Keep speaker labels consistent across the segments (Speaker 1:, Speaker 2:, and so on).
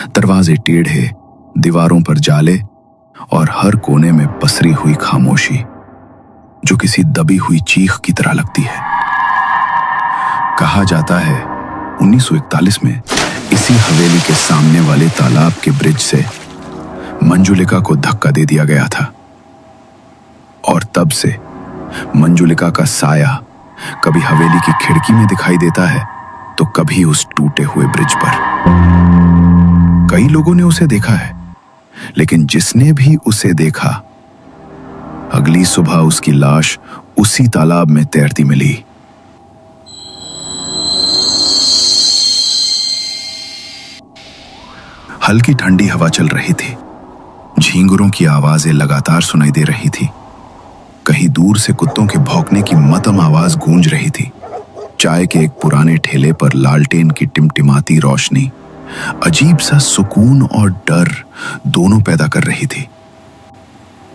Speaker 1: दरवाजे टेढ़े, दीवारों पर जाले और हर कोने में पसरी हुई खामोशी जो किसी दबी हुई चीख की तरह लगती है। कहा जाता है 1941 में इसी हवेली के सामने वाले तालाब के ब्रिज से मंजुलिका को धक्का दे दिया गया था और तब से मंजुलिका का साया कभी हवेली की खिड़की में दिखाई देता है तो कभी उस टूटे हुए ब्रिज पर। कई लोगों ने उसे देखा है, लेकिन जिसने भी उसे देखा, अगली सुबह उसकी लाश उसी तालाब में तैरती मिली। हल्की ठंडी हवा चल रही थी। झींगुरों की आवाजें लगातार सुनाई दे रही थी। कहीं दूर से कुत्तों के भौंकने की मध्यम आवाज गूंज रही थी। चाय के एक पुराने ठेले पर लालटेन की टिमटिमाती रोशनी अजीब सा सुकून और डर दोनों पैदा कर रही थी।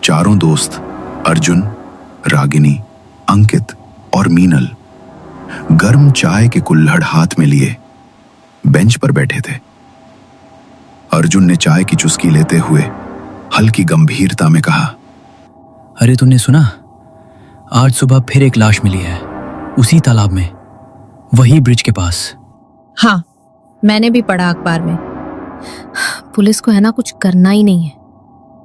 Speaker 1: चारों दोस्त अर्जुन, रागिनी, अंकित और मीनल गर्म चाय के कुल्हड़ हाथ में लिए बेंच पर बैठे थे। अर्जुन ने चाय की चुस्की लेते हुए हल्की गंभीरता में कहा,
Speaker 2: अरे तूने सुना, आज सुबह फिर एक लाश मिली है उसी तालाब में, वही ब्रिज के पास।
Speaker 3: हाँ, मैंने भी पढ़ा अखबार में। पुलिस को है ना कुछ करना ही नहीं है।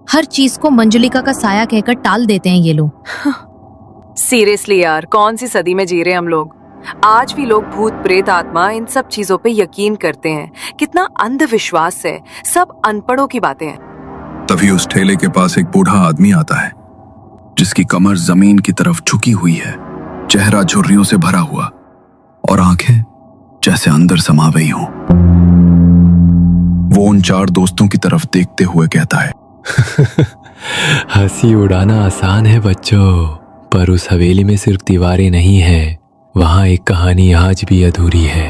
Speaker 3: हर चीज को मंजुलिका का साया कहकर टाल देते हैं ये लोग।
Speaker 4: सीरियसली यार, कौन सी सदी में जी रहे हम लोग। आज भी लोग भूत प्रेत आत्मा इन सब चीजों पे यकीन करते हैं। कितना अंधविश्वास है, सब अनपढ़ों की बातें हैं।
Speaker 1: तभी उस ठेले के पास एक बूढ़ा आदमी आता है जिसकी कमर जमीन की तरफ झुकी हुई है, चेहरा झुर्रियों से भरा हुआ और आंखें जैसे अंदर समा गई हों। वो उन चार दोस्तों की तरफ देखते हुए कहता है,
Speaker 5: हंसी उड़ाना आसान है बच्चों, पर उस हवेली में सिर्फ दीवारें नहीं है, वहां एक कहानी आज भी अधूरी है।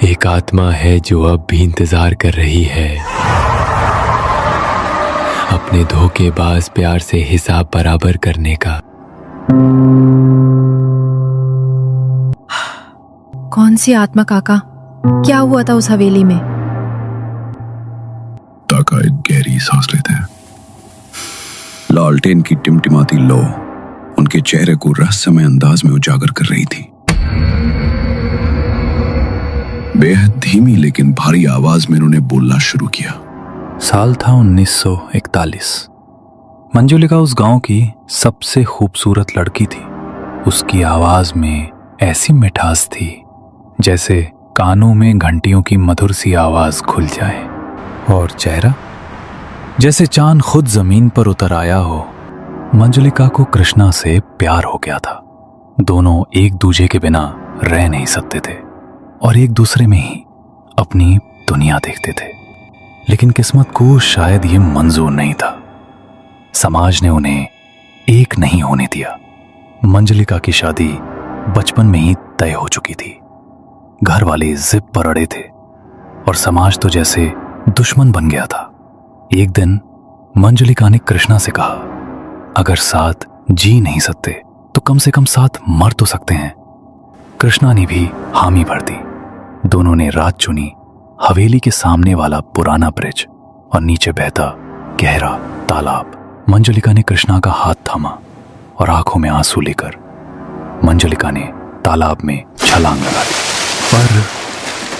Speaker 5: एक आत्मा है जो अब भी इंतजार कर रही है, अपने धोखेबाज प्यार से हिसाब बराबर करने का।
Speaker 3: कौन सी आत्मा काका? क्या हुआ था उस हवेली में?
Speaker 1: ताका एक गहरी सांस लेते हैं। लालटेन की टिमटिमाती लो उनके चेहरे को रहस्यमय अंदाज में उजागर कर रही थी। बेहद धीमी लेकिन भारी आवाज में उन्होंने बोलना शुरू किया।
Speaker 6: साल था 1941। मंजुलिका उस गांव की सबसे खूबसूरत लड़की थी। उसकी आवाज में ऐसी मिठास थी जैसे कानों में घंटियों की मधुर सी आवाज खुल जाए, और चेहरा जैसे चांद खुद जमीन पर उतर आया हो। मंजुलिका को कृष्णा से प्यार हो गया था। दोनों एक दूजे के बिना रह नहीं सकते थे और एक दूसरे में ही अपनी दुनिया देखते थे, लेकिन किस्मत को शायद ये मंजूर नहीं था। समाज ने उन्हें एक नहीं होने दिया। मंजुलिका की शादी बचपन में ही तय हो चुकी थी। घर वाले जिद पर अड़े थे और समाज तो जैसे दुश्मन बन गया था। एक दिन मंजुलिका ने कृष्णा से कहा, अगर साथ जी नहीं सकते तो कम से कम साथ मर तो सकते हैं। कृष्णा ने भी हामी भर दी। दोनों ने रात चुनी हवेली के सामने वाला पुराना ब्रिज और नीचे बहता गहरा तालाब। मंजुलिका ने कृष्णा का हाथ थामा और आंखों में आंसू लेकर मंजुलिका ने तालाब में छलांग लगा दी, पर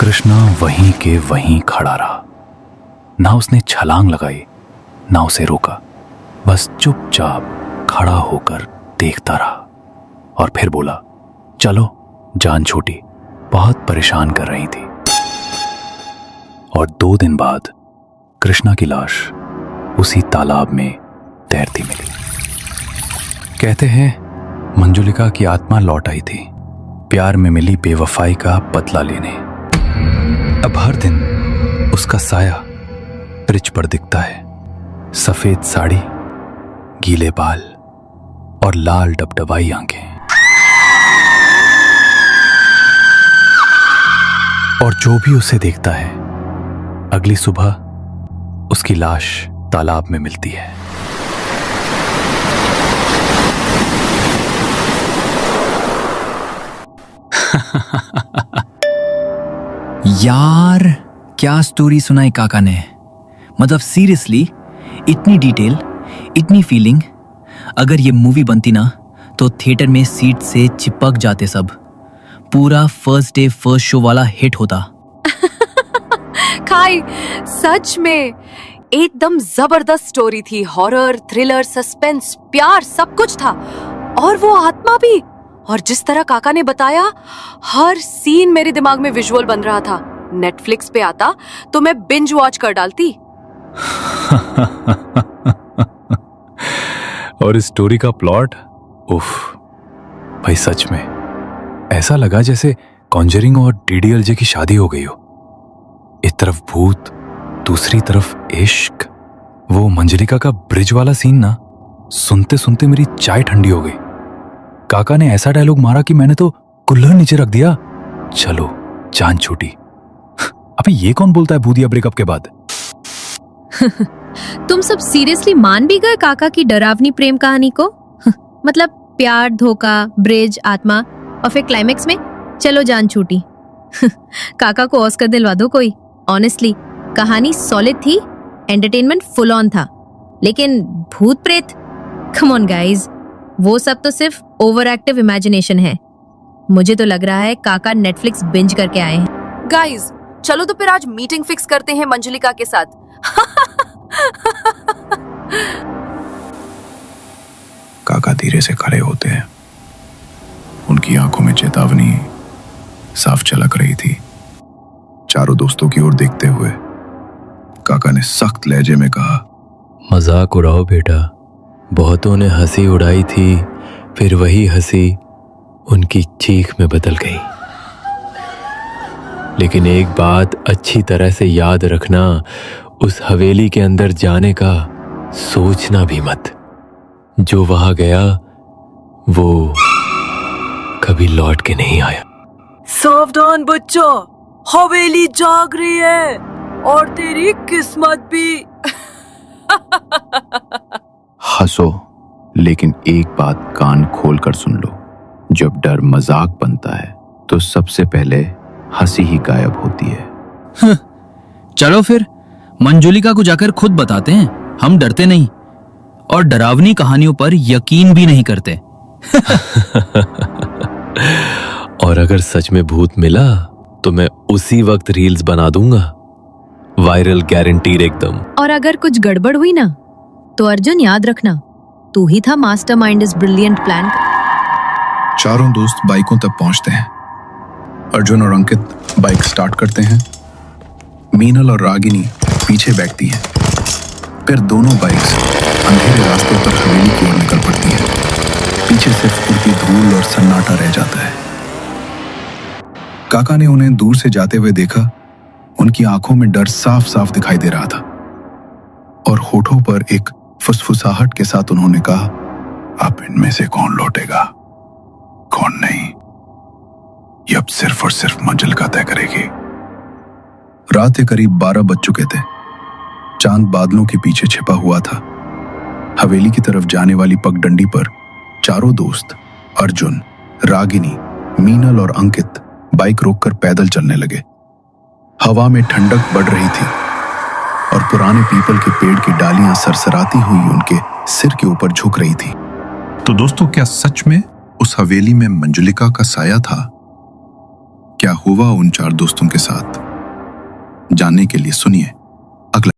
Speaker 6: कृष्णा वहीं के वहीं खड़ा रहा। ना उसने छलांग लगाई, ना उसे रोका, बस चुपचाप खड़ा होकर देखता रहा और फिर बोला, चलो जान छोटी, बहुत परेशान कर रही थी। और 2 दिन बाद कृष्णा की लाश उसी तालाब में तैरती मिली। कहते हैं मंजुलिका की आत्मा लौट आई थी, प्यार में मिली बेवफाई का बदला लेने। अब हर दिन उसका साया ब्रिज पर दिखता है। सफेद साड़ी, गीले बाल और लाल डबडबाई आंखें। और जो भी उसे देखता है, अगली सुबह उसकी लाश तालाब में मिलती है।
Speaker 2: यार क्या स्टोरी सुनाई काका ने। मतलब सीरियसली, इतनी डिटेल, इतनी फीलिंग। अगर ये मूवी बनती ना तो थिएटर में सीट से चिपक जाते सब। पूरा फर्स्ट डे फर्स्ट शो वाला हिट होता।
Speaker 4: खाई, सच में एकदम जबरदस्त स्टोरी थी। हॉरर, थ्रिलर, सस्पेंस, प्यार, सब कुछ था। और वो आत्मा भी। और जिस तरह काका ने बताया, हर सीन मेरे दिमाग में विजुअल बन रहा था। नेटफ्लिक्स पे आता तो मैं बिंज वॉच कर डालती।
Speaker 6: और इस स्टोरी का प्लॉट, उफ भाई, सच में ऐसा लगा जैसे कॉन्जरिंग और डीडीएलजे की शादी हो गई हो। एक तरफ भूत, दूसरी तरफ इश्क। वो मंजलिका का ब्रिज वाला सीन ना, सुनते सुनते मेरी चाय ठंडी हो गई। काका ने ऐसा डायलॉग मारा कि मैंने तो कुल्हड़ नीचे रख दिया। चलो जान छूटी। अबे ये कौन बोलता है भूतिया ब्रेकअप के बाद?
Speaker 3: तुम सब सीरियसली मान भी गए काका की डरावनी प्रेम कहानी को? मतलब प्यार, धोखा, ब्रिज, आत्मा और फिर क्लाइमेक्स में चलो जान छूटी। काका को ऑस्कर दिलवा दो कोई। ऑनेस्टली कहानी सॉलिड थी, एंटरटेनमेंट फुल ऑन था। लेकिन भूत प्रेत, कम ऑन गाइस, वो सब तो सिर्फ ओवर एक्टिव इमेजिनेशन है। मुझे तो लग रहा है काका नेटफ्लिक्स बिंज करके आए हैं।
Speaker 4: गाइस, चलो तो फिर आज मीटिंग फिक्स करते हैं मंजलिका के साथ।
Speaker 1: काका धीरे से खड़े होते हैं। उनकी आंखों में चेतावनी साफ झलक रही थी। चारों दोस्तों की ओर देखते हुए काका ने सख्त लहजे में कहा,
Speaker 5: मजाक उड़ाओ बेटा। बहुतों ने हंसी उड़ाई थी, फिर वही हंसी उनकी चीख में बदल गई। लेकिन एक बात अच्छी तरह से याद रखना, उस हवेली के अंदर जाने का सोचना भी मत। जो वहां गया वो कभी लौट के नहीं आया।
Speaker 4: सावधान बच्चा, हवेली जाग रही है और तेरी किस्मत भी।
Speaker 1: हंसो, लेकिन एक बात कान खोल कर सुन लो। जब डर मजाक बनता है तो सबसे पहले हंसी ही गायब होती है।
Speaker 2: चलो फिर मंजुलिका को जाकर खुद बताते हैं, हम डरते नहीं और डरावनी कहानियों पर यकीन भी नहीं करते।
Speaker 5: और अगर सच में भूत मिला तो मैं उसी वक्त रील्स बना दूंगा। वायरल गारंटीड एकदम।
Speaker 3: और अगर कुछ गड़बड़ हुई ना तो अर्जुन याद रखना, तू ही था मास्टरमाइंड इस ब्रिलियंट प्लान।
Speaker 1: चारों दोस्त बाइकों तक पहुंचते हैं। अर्जुन और अंकित बाइक स्टार्ट करते हैं। मीनल और रागिनी पीछे बैठती हैं। फिर दोनों बाइक्स अंधेरे रास्ते पर हवेली की ओर निकल पड़ती हैं। पीछे सिर्फ उड़ती धूल और सन्नाटा रह जाता है। काका ने उन्हें दूर से जाते हुए देखा। उनकी आंखों में डर साफ साफ दिखाई दे रहा था और होठों पर एक फुसफुसाहट के साथ उन्होंने कहा, अब इनमें से कौन लौटेगा, कौन नहीं, ये अब सिर्फ और सिर्फ मंजिलिका तय करेगी। रात के करीब 12 बज चुके थे। चांद बादलों के पीछे छिपा हुआ था। हवेली की तरफ जाने वाली पगडंडी पर चारों दोस्त अर्जुन, रागिनी, मीनल और अंकित बाइक रोककर पैदल चलने लगे। हवा में ठंडक बढ़ रही थी और पुराने पीपल के पेड़ की डालियां सरसराती हुई उनके सिर के ऊपर झुक रही थी। तो दोस्तों, क्या सच में उस हवेली में मंजुलिका का साया था? क्या हुआ उन चार दोस्तों के साथ? जानने के लिए सुनिए